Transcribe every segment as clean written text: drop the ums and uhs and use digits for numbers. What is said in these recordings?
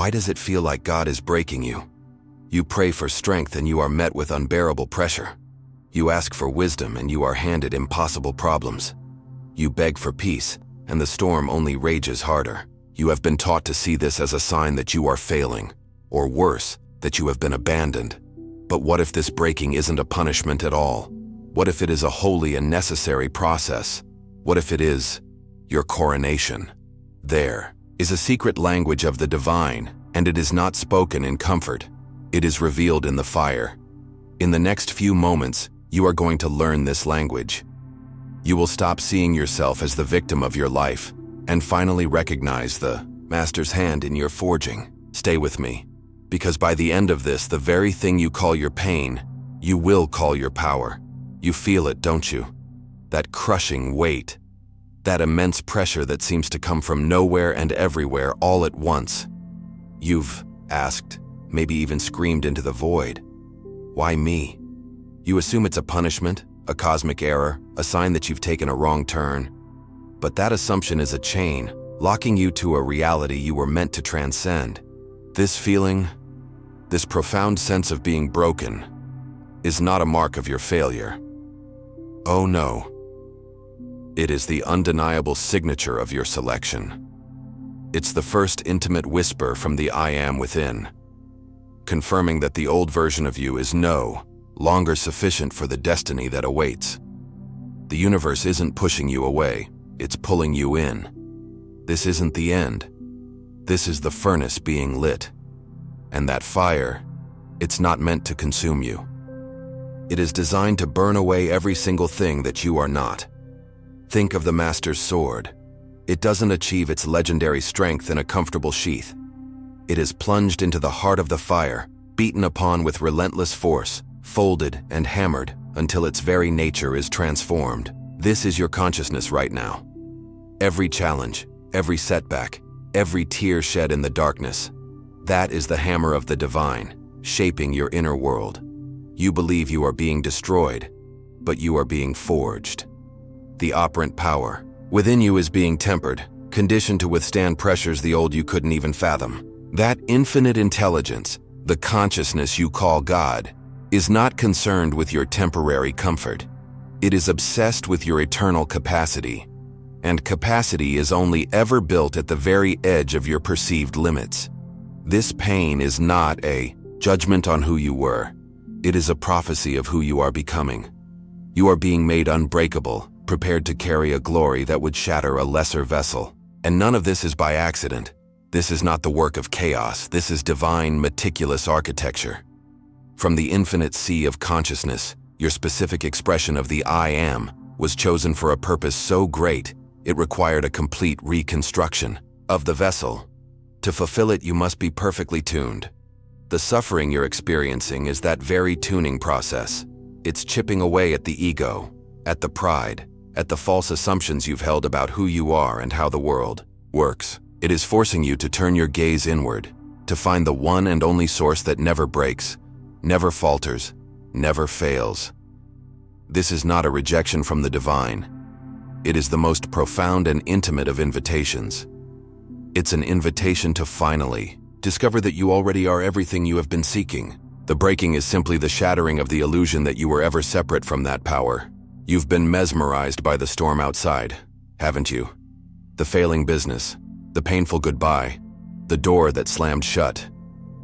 Why does it feel like God is breaking you? You pray for strength and you are met with unbearable pressure. You ask for wisdom and you are handed impossible problems. You beg for peace, and the storm only rages harder. You have been taught to see this as a sign that you are failing, or worse, that you have been abandoned. But what if this breaking isn't a punishment at all? What if it is a holy and necessary process? What if it is your coronation? There is a secret language of the divine, and it is not spoken in comfort. It is revealed in the fire. In the next few moments, you are going to learn this language. You will stop seeing yourself as the victim of your life and finally recognize the master's hand in your forging. Stay with me, because by the end of this, the very thing you call your pain, you will call your power. You feel it, don't you? That crushing weight, that immense pressure that seems to come from nowhere and everywhere all at once. You've asked, maybe even screamed into the void, why me? You assume it's a punishment, a cosmic error, a sign that you've taken a wrong turn. But that assumption is a chain, locking you to a reality you were meant to transcend. This feeling, this profound sense of being broken, is not a mark of your failure. Oh no. It is the undeniable signature of your selection. It's the first intimate whisper from the I Am within, confirming that the old version of you is no longer sufficient for the destiny that awaits. The universe isn't pushing you away, it's pulling you in. This isn't the end. This is the furnace being lit. And that fire, it's not meant to consume you. It is designed to burn away every single thing that you are not. Think of the master's sword. It doesn't achieve its legendary strength in a comfortable sheath. It is plunged into the heart of the fire, beaten upon with relentless force, folded and hammered until its very nature is transformed. This is your consciousness right now. Every challenge, every setback, every tear shed in the darkness, that is the hammer of the divine, shaping your inner world. You believe you are being destroyed, but you are being forged. The operant power within you is being tempered, conditioned to withstand pressures the old you couldn't even fathom. That infinite intelligence, the consciousness you call God, is not concerned with your temporary comfort. It is obsessed with your eternal capacity. And capacity is only ever built at the very edge of your perceived limits. This pain is not a judgment on who you were. It is a prophecy of who you are becoming. You are being made unbreakable, prepared to carry a glory that would shatter a lesser vessel. And none of this is by accident. This is not the work of chaos. This is divine, meticulous architecture. From the infinite sea of consciousness, your specific expression of the I Am was chosen for a purpose so great, it required a complete reconstruction of the vessel. To fulfill it, you must be perfectly tuned. The suffering you're experiencing is that very tuning process. It's chipping away at the ego, at the pride, at the false assumptions you've held about who you are and how the world works. It is forcing you to turn your gaze inward, to find the one and only source that never breaks, never falters, never fails. This is not a rejection from the divine. It is the most profound and intimate of invitations. It's an invitation to finally discover that you already are everything you have been seeking. The breaking is simply the shattering of the illusion that you were ever separate from that power. You've been mesmerized by the storm outside, haven't you? The failing business, the painful goodbye, the door that slammed shut.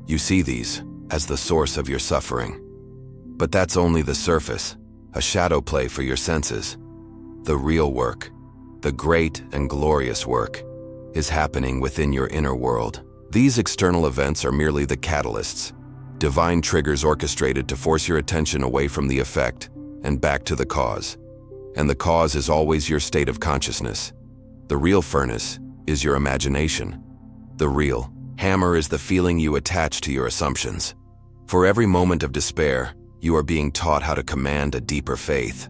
You see these as the source of your suffering. But that's only the surface, a shadow play for your senses. The real work, the great and glorious work, is happening within your inner world. These external events are merely the catalysts, divine triggers orchestrated to force your attention away from the effect and back to the cause. And the cause is always your state of consciousness. The real furnace is your imagination. The real hammer is the feeling you attach to your assumptions. For every moment of despair, you are being taught how to command a deeper faith.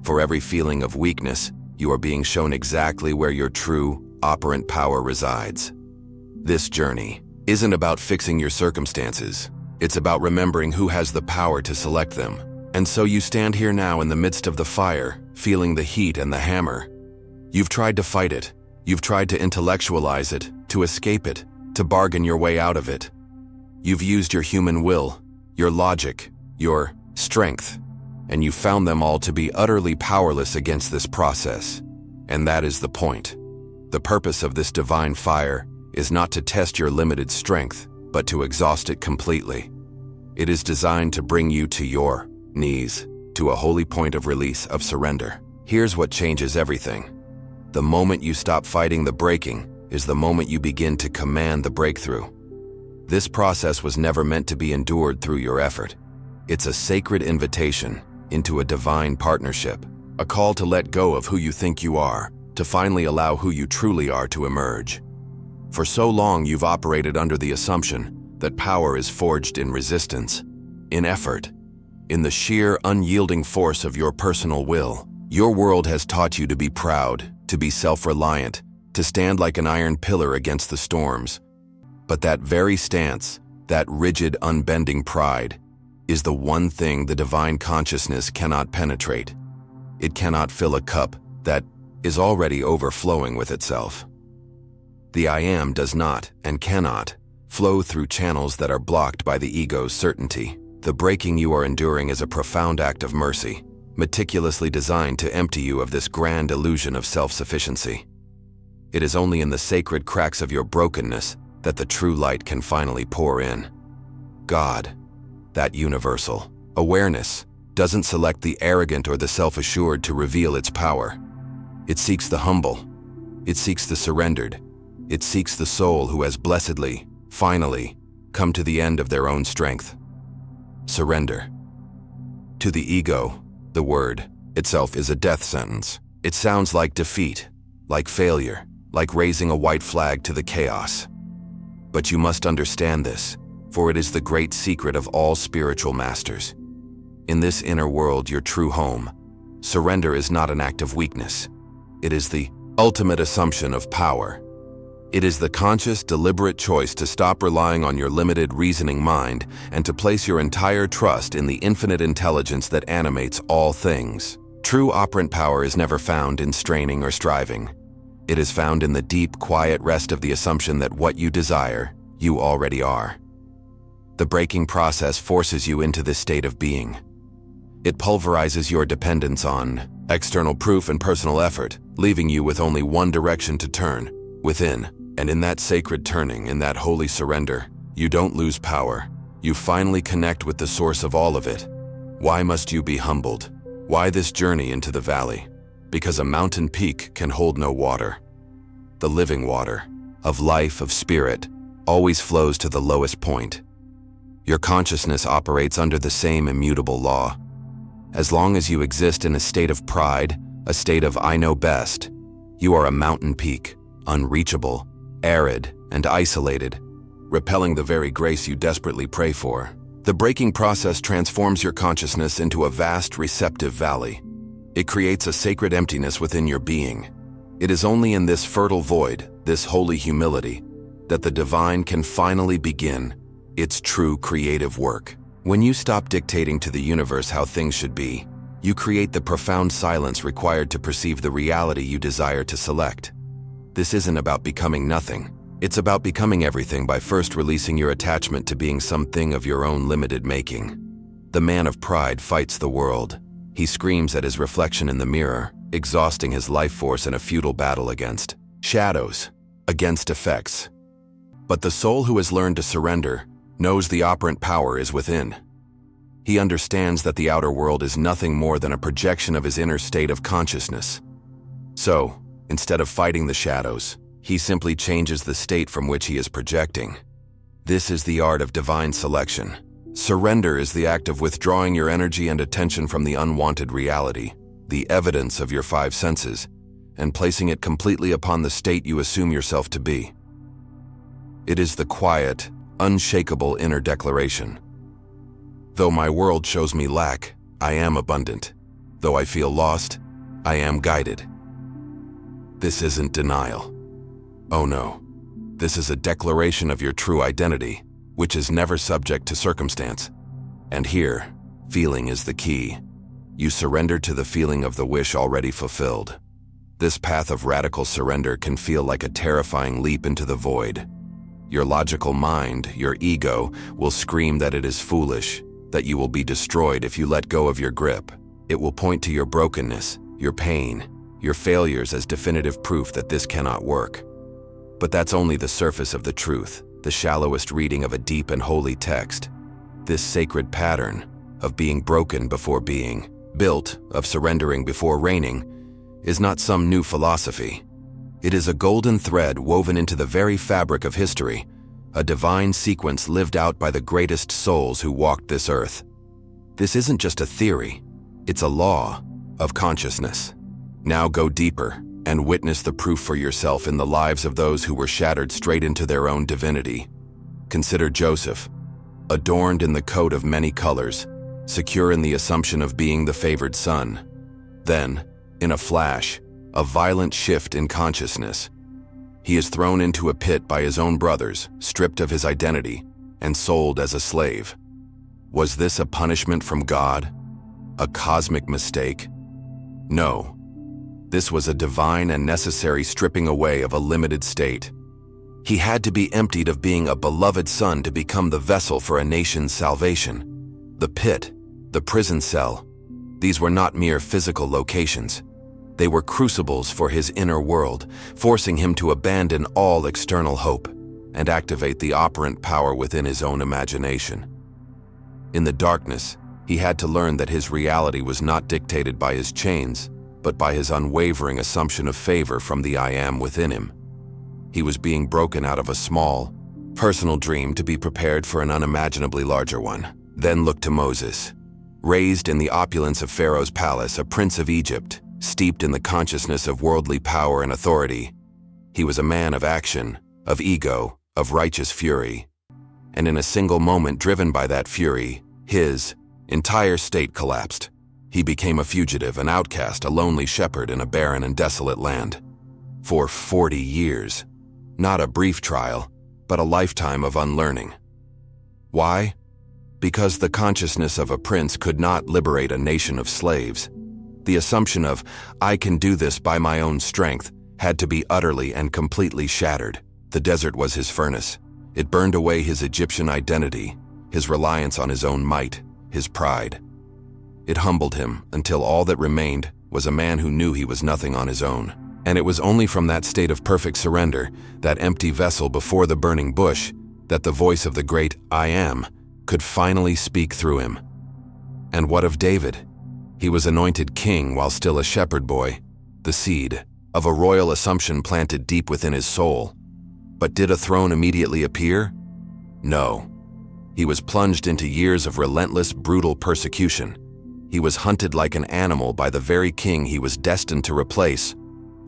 For every feeling of weakness, you are being shown exactly where your true, operant power resides. This journey isn't about fixing your circumstances. It's about remembering who has the power to select them. And so you stand here now in the midst of the fire, feeling the heat and the hammer. You've tried to fight it. You've tried to intellectualize it, to escape it, to bargain your way out of it. You've used your human will, your logic, your strength, and you found them all to be utterly powerless against this process. And that is the point. The purpose of this divine fire is not to test your limited strength, but to exhaust it completely. It is designed to bring you to your knees, to a holy point of release, of surrender. Here's what changes everything. The moment you stop fighting the breaking is the moment you begin to command the breakthrough. This process was never meant to be endured through your effort. It's a sacred invitation into a divine partnership, a call to let go of who you think you are, to finally allow who you truly are to emerge. For so long you've operated under the assumption that power is forged in resistance, in effort, in the sheer unyielding force of your personal will. Your world has taught you to be proud, to be self-reliant, to stand like an iron pillar against the storms. But that very stance, that rigid, unbending pride, is the one thing the divine consciousness cannot penetrate. It cannot fill a cup that is already overflowing with itself. The I Am does not and cannot flow through channels that are blocked by the ego's certainty. The breaking you are enduring is a profound act of mercy, meticulously designed to empty you of this grand illusion of self-sufficiency. It is only in the sacred cracks of your brokenness that the true light can finally pour in. God, that universal awareness, doesn't select the arrogant or the self-assured to reveal its power. It seeks the humble. It seeks the surrendered. It seeks the soul who has blessedly, finally, come to the end of their own strength. Surrender. To the ego, the word itself is a death sentence. It sounds like defeat, like failure, like raising a white flag to the chaos. But you must understand this, for it is the great secret of all spiritual masters. In this inner world, your true home, surrender is not an act of weakness. It is the ultimate assumption of power. It is the conscious, deliberate choice to stop relying on your limited reasoning mind and to place your entire trust in the infinite intelligence that animates all things. True operant power is never found in straining or striving. It is found in the deep, quiet rest of the assumption that what you desire, you already are. The breaking process forces you into this state of being. It pulverizes your dependence on external proof and personal effort, leaving you with only one direction to turn, within. And in that sacred turning, in that holy surrender, you don't lose power. You finally connect with the source of all of it. Why must you be humbled? Why this journey into the valley? Because a mountain peak can hold no water. The living water, of life, of spirit, always flows to the lowest point. Your consciousness operates under the same immutable law. As long as you exist in a state of pride, a state of I know best, you are a mountain peak, unreachable, arid, and isolated, repelling the very grace you desperately pray for. The breaking process transforms your consciousness into a vast, receptive valley. It creates a sacred emptiness within your being. It is only in this fertile void, this holy humility, that the divine can finally begin its true creative work. When you stop dictating to the universe how things should be, you create the profound silence required to perceive the reality you desire to select. This isn't about becoming nothing. It's about becoming everything by first releasing your attachment to being something of your own limited making. The man of pride fights the world. He screams at his reflection in the mirror, exhausting his life force in a futile battle against shadows, against effects. But the soul who has learned to surrender knows the operant power is within. He understands that the outer world is nothing more than a projection of his inner state of consciousness. So, instead of fighting the shadows, he simply changes the state from which he is projecting. This is the art of divine selection. Surrender is the act of withdrawing your energy and attention from the unwanted reality, the evidence of your five senses, and placing it completely upon the state you assume yourself to be. It is the quiet, unshakable inner declaration. Though my world shows me lack, I am abundant. Though I feel lost, I am guided. This isn't denial. Oh no, this is a declaration of your true identity, which is never subject to circumstance. And here, feeling is the key. You surrender to the feeling of the wish already fulfilled. This path of radical surrender can feel like a terrifying leap into the void. Your logical mind, your ego, will scream that it is foolish, that you will be destroyed if you let go of your grip. It will point to your brokenness, your pain, your failures as definitive proof that this cannot work. But that's only the surface of the truth, the shallowest reading of a deep and holy text. This sacred pattern of being broken before being built, of surrendering before reigning, is not some new philosophy. It is a golden thread woven into the very fabric of history, a divine sequence lived out by the greatest souls who walked this earth. This isn't just a theory, it's a law of consciousness. Now go deeper and witness the proof for yourself in the lives of those who were shattered straight into their own divinity. Consider Joseph, adorned in the coat of many colors, secure in the assumption of being the favored son. Then, in a flash, a violent shift in consciousness. He is thrown into a pit by his own brothers, stripped of his identity, and sold as a slave. Was this a punishment from God? A cosmic mistake? No. This was a divine and necessary stripping away of a limited state. He had to be emptied of being a beloved son to become the vessel for a nation's salvation. The pit, the prison cell, these were not mere physical locations. They were crucibles for his inner world, forcing him to abandon all external hope and activate the operant power within his own imagination. In the darkness, he had to learn that his reality was not dictated by his chains, but by his unwavering assumption of favor from the I Am within him. He was being broken out of a small, personal dream to be prepared for an unimaginably larger one. Then look to Moses. Raised in the opulence of Pharaoh's palace, a prince of Egypt, steeped in the consciousness of worldly power and authority, he was a man of action, of ego, of righteous fury. And in a single moment driven by that fury, his entire state collapsed. He became a fugitive, an outcast, a lonely shepherd in a barren and desolate land. For 40 years. Not a brief trial, but a lifetime of unlearning. Why? Because the consciousness of a prince could not liberate a nation of slaves. The assumption of, I can do this by my own strength, had to be utterly and completely shattered. The desert was his furnace. It burned away his Egyptian identity, his reliance on his own might, his pride. It humbled him until all that remained was a man who knew he was nothing on his own. And it was only from that state of perfect surrender, that empty vessel before the burning bush, that the voice of the great I Am could finally speak through him. And what of David? He was anointed king while still a shepherd boy, the seed of a royal assumption planted deep within his soul. But did a throne immediately appear? No. He was plunged into years of relentless, brutal persecution. He was hunted like an animal by the very king he was destined to replace,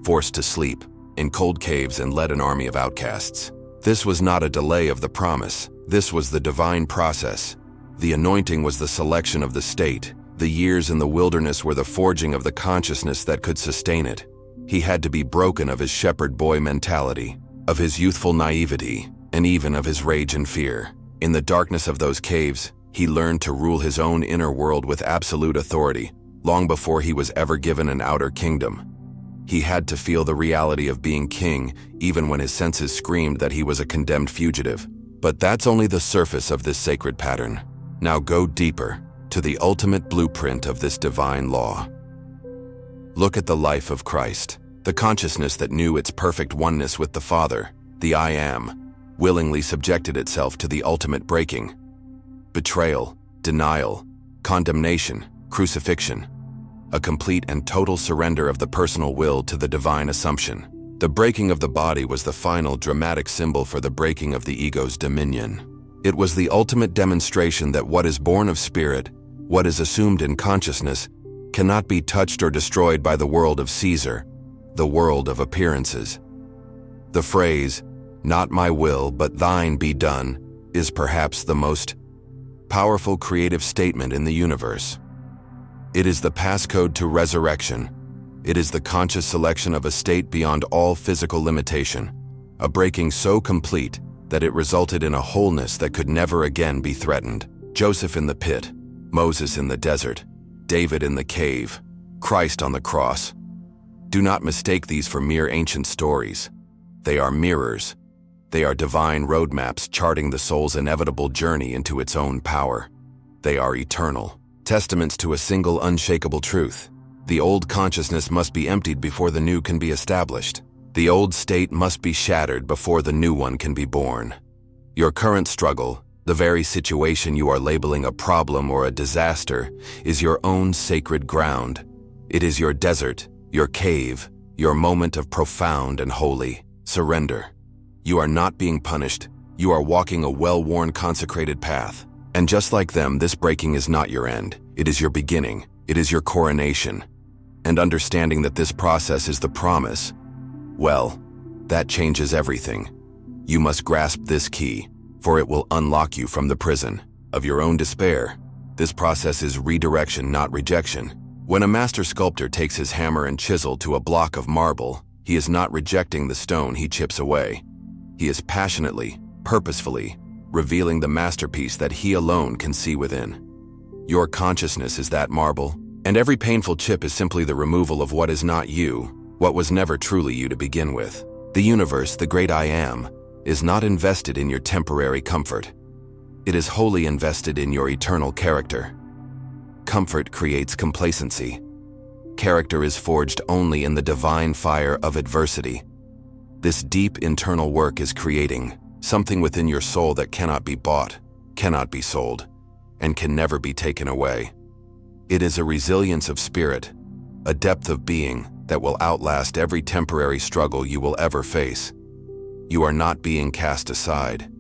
forced to sleep in cold caves and led an army of outcasts. This was not a delay of the promise. This was the divine process. The anointing was the selection of the state. The years in the wilderness were the forging of the consciousness that could sustain it. He had to be broken of his shepherd boy mentality, of his youthful naivety, and even of his rage and fear. In the darkness of those caves, he learned to rule his own inner world with absolute authority, long before he was ever given an outer kingdom. He had to feel the reality of being king, even when his senses screamed that he was a condemned fugitive. But that's only the surface of this sacred pattern. Now go deeper, to the ultimate blueprint of this divine law. Look at the life of Christ, the consciousness that knew its perfect oneness with the Father, the I Am, willingly subjected itself to the ultimate breaking. Betrayal, denial, condemnation, crucifixion. A complete and total surrender of the personal will to the divine assumption. The breaking of the body was the final dramatic symbol for the breaking of the ego's dominion. It was the ultimate demonstration that what is born of spirit, what is assumed in consciousness, cannot be touched or destroyed by the world of Caesar, the world of appearances. The phrase, "Not my will, but thine be done," is perhaps the most powerful creative statement in the universe. It is the passcode to resurrection. It is the conscious selection of a state beyond all physical limitation, a breaking so complete that it resulted in a wholeness that could never again be threatened. Joseph in the pit, Moses in the desert, David in the cave, Christ on the cross. Do not mistake these for mere ancient stories. They are mirrors. They are divine roadmaps charting the soul's inevitable journey into its own power. They are eternal, testaments to a single unshakable truth. The old consciousness must be emptied before the new can be established. The old state must be shattered before the new one can be born. Your current struggle, the very situation you are labeling a problem or a disaster, is your own sacred ground. It is your desert, your cave, your moment of profound and holy surrender. You are not being punished. You are walking a well-worn, consecrated path. And just like them, this breaking is not your end. It is your beginning. It is your coronation. And understanding that this process is the promise, well, that changes everything. You must grasp this key, for it will unlock you from the prison of your own despair. This process is redirection, not rejection. When a master sculptor takes his hammer and chisel to a block of marble, he is not rejecting the stone he chips away. He is passionately, purposefully, revealing the masterpiece that he alone can see within. Your consciousness is that marble, and every painful chip is simply the removal of what is not you, what was never truly you to begin with. The universe, the great I Am, is not invested in your temporary comfort. It is wholly invested in your eternal character. Comfort creates complacency. Character is forged only in the divine fire of adversity. This deep internal work is creating something within your soul that cannot be bought, cannot be sold, and can never be taken away. It is a resilience of spirit, a depth of being that will outlast every temporary struggle you will ever face. You are not being cast aside.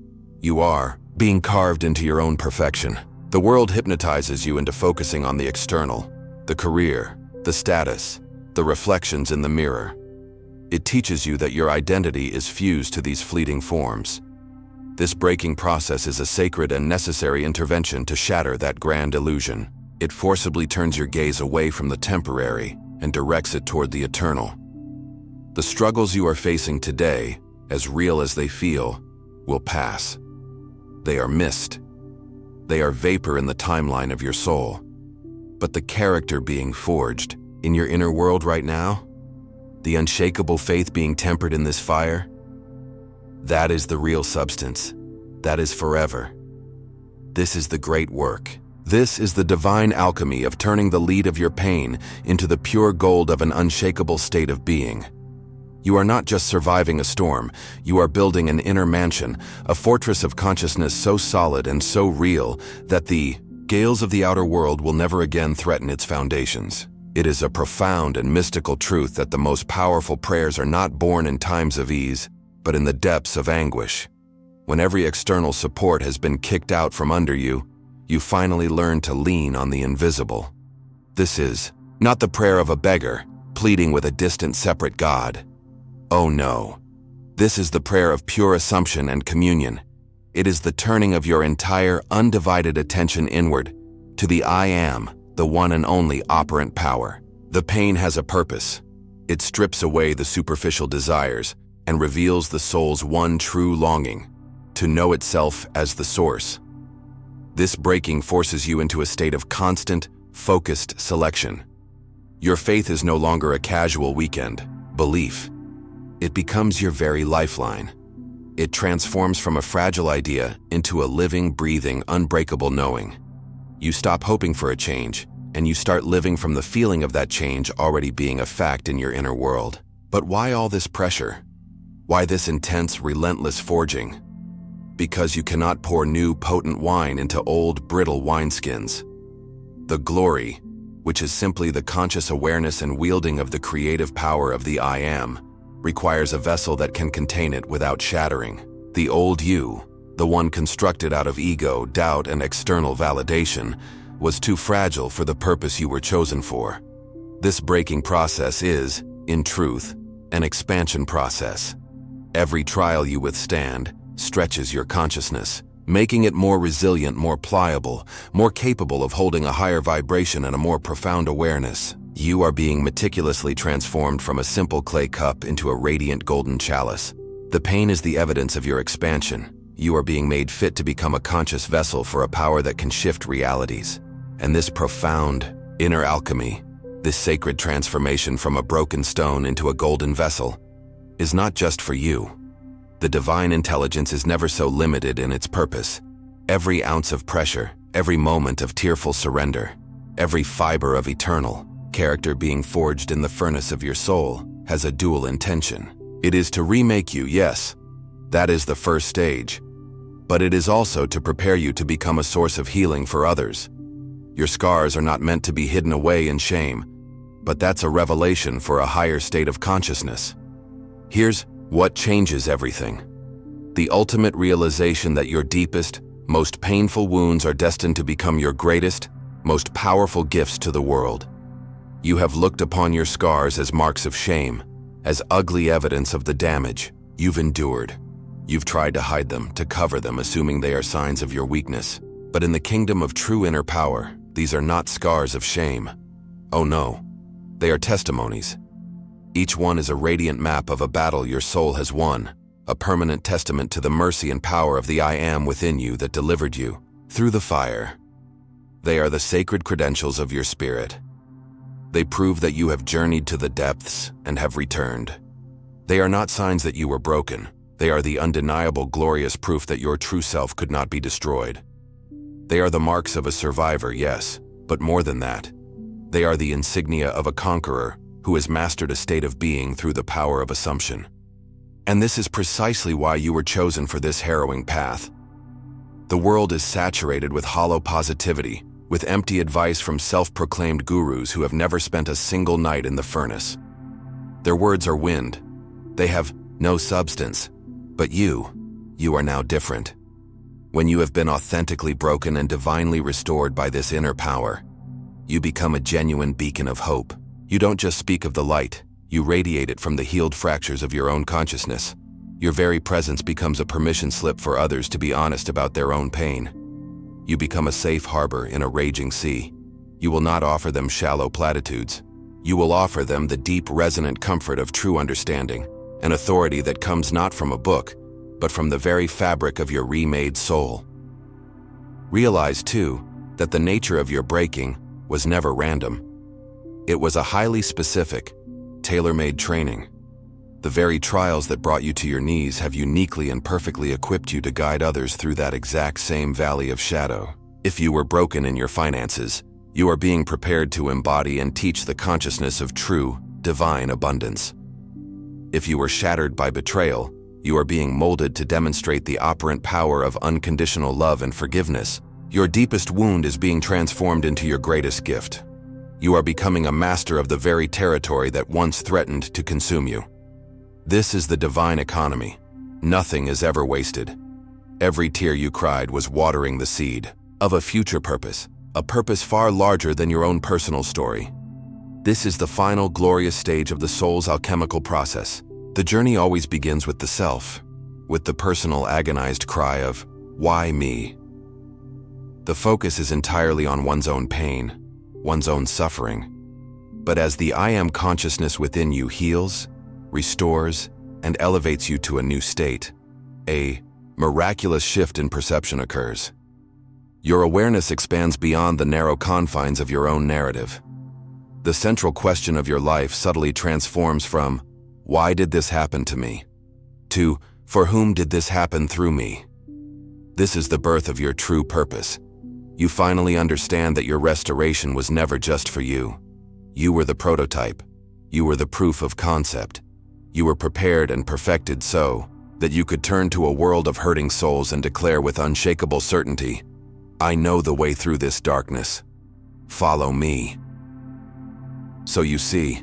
You are being carved into your own perfection. The world hypnotizes you into focusing on the external, the career, the status, the reflections in the mirror. It teaches you that your identity is fused to these fleeting forms. This breaking process is a sacred and necessary intervention to shatter that grand illusion. It forcibly turns your gaze away from the temporary and directs it toward the eternal. The struggles you are facing today, as real as they feel, will pass. They are mist. They are vapor in the timeline of your soul. But the character being forged in your inner world right now, the unshakable faith being tempered in this fire, that is the real substance. That is forever. This is the great work. This is the divine alchemy of turning the lead of your pain into the pure gold of an unshakable state of being. You are not just surviving a storm, you are building an inner mansion, a fortress of consciousness so solid and so real that the gales of the outer world will never again threaten its foundations. It is a profound and mystical truth that the most powerful prayers are not born in times of ease, but in the depths of anguish. When every external support has been kicked out from under you, you finally learn to lean on the invisible. This is not the prayer of a beggar, pleading with a distant separate God. Oh no. This is the prayer of pure assumption and communion. It is the turning of your entire undivided attention inward, to the I Am, the one and only operant power. The pain has a purpose. It strips away the superficial desires and reveals the soul's one true longing, to know itself as the source. This breaking forces you into a state of constant, focused selection. Your faith is no longer a casual weekend belief. It becomes your very lifeline. It transforms from a fragile idea into a living, breathing, unbreakable knowing. You stop hoping for a change, and you start living from the feeling of that change already being a fact in your inner world. But why all this pressure? Why this intense, relentless forging? Because you cannot pour new, potent wine into old, brittle wineskins. The glory, which is simply the conscious awareness and wielding of the creative power of the I Am, requires a vessel that can contain it without shattering. The old you, the one constructed out of ego, doubt, and external validation, was too fragile for the purpose you were chosen for. This breaking process is, in truth, an expansion process. Every trial you withstand stretches your consciousness, making it more resilient, more pliable, more capable of holding a higher vibration and a more profound awareness. You are being meticulously transformed from a simple clay cup into a radiant golden chalice. The pain is the evidence of your expansion. You are being made fit to become a conscious vessel for a power that can shift realities. And this profound inner alchemy, this sacred transformation from a broken stone into a golden vessel, is not just for you. The divine intelligence is never so limited in its purpose. Every ounce of pressure, every moment of tearful surrender, every fiber of eternal character being forged in the furnace of your soul has a dual intention. It is to remake you, yes, that is the first stage. But it is also to prepare you to become a source of healing for others. Your scars are not meant to be hidden away in shame, but that's a revelation for a higher state of consciousness. Here's what changes everything. The ultimate realization that your deepest, most painful wounds are destined to become your greatest, most powerful gifts to the world. You have looked upon your scars as marks of shame, as ugly evidence of the damage you've endured. You've tried to hide them, to cover them, assuming they are signs of your weakness. But in the kingdom of true inner power, these are not scars of shame. Oh no, they are testimonies. Each one is a radiant map of a battle your soul has won, a permanent testament to the mercy and power of the I Am within you that delivered you through the fire. They are the sacred credentials of your spirit. They prove that you have journeyed to the depths and have returned. They are not signs that you were broken. They are the undeniable, glorious proof that your true self could not be destroyed. They are the marks of a survivor, yes, but more than that. They are the insignia of a conqueror who has mastered a state of being through the power of assumption. And this is precisely why you were chosen for this harrowing path. The world is saturated with hollow positivity, with empty advice from self-proclaimed gurus who have never spent a single night in the furnace. Their words are wind. They have no substance. But you are now different. When you have been authentically broken and divinely restored by this inner power, you become a genuine beacon of hope. You don't just speak of the light, you radiate it from the healed fractures of your own consciousness. Your very presence becomes a permission slip for others to be honest about their own pain. You become a safe harbor in a raging sea. You will not offer them shallow platitudes. You will offer them the deep, resonant comfort of true understanding, an authority that comes not from a book, but from the very fabric of your remade soul. Realize, too, that the nature of your breaking was never random. It was a highly specific, tailor-made training. The very trials that brought you to your knees have uniquely and perfectly equipped you to guide others through that exact same valley of shadow. If you were broken in your finances, you are being prepared to embody and teach the consciousness of true, divine abundance. If you were shattered by betrayal, you are being molded to demonstrate the operant power of unconditional love and forgiveness. Your deepest wound is being transformed into your greatest gift. You are becoming a master of the very territory that once threatened to consume you. This is the divine economy. Nothing is ever wasted. Every tear you cried was watering the seed of a future purpose, a purpose far larger than your own personal story. This is the final glorious stage of the soul's alchemical process. The journey always begins with the self, with the personal agonized cry of, "Why me?" The focus is entirely on one's own pain, one's own suffering. But as the I Am consciousness within you heals, restores, and elevates you to a new state, a miraculous shift in perception occurs. Your awareness expands beyond the narrow confines of your own narrative. The central question of your life subtly transforms from, "Why did this happen to me?" to, "For whom did this happen through me?" This is the birth of your true purpose. You finally understand that your restoration was never just for you. You were the prototype. You were the proof of concept. You were prepared and perfected so that you could turn to a world of hurting souls and declare with unshakable certainty, "I know the way through this darkness. Follow me." So you see,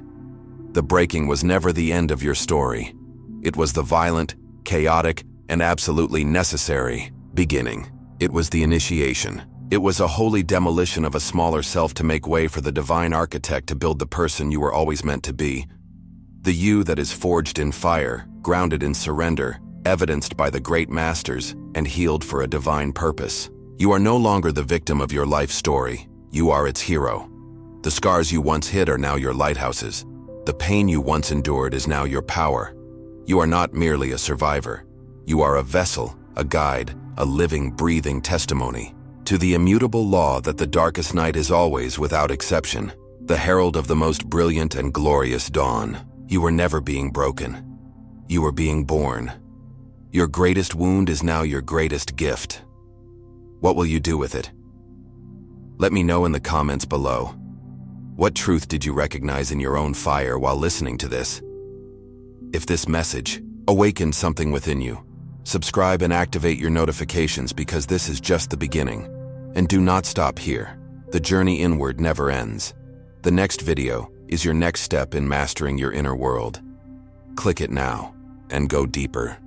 the breaking was never the end of your story. It was the violent, chaotic, and absolutely necessary beginning. It was the initiation. It was a holy demolition of a smaller self to make way for the divine architect to build the person you were always meant to be. The you that is forged in fire, grounded in surrender, evidenced by the great masters, and healed for a divine purpose. You are no longer the victim of your life story. You are its hero. The scars you once hid are now your lighthouses. The pain you once endured is now your power. You are not merely a survivor. You are a vessel, a guide, a living, breathing testimony to the immutable law that the darkest night is always, without exception, the herald of the most brilliant and glorious dawn. You were never being broken. You were being born. Your greatest wound is now your greatest gift. What will you do with it? Let me know in the comments below. What truth did you recognize in your own fire while listening to this? If this message awakened something within you, subscribe and activate your notifications because this is just the beginning. And do not stop here. The journey inward never ends. The next video is your next step in mastering your inner world. Click it now and go deeper.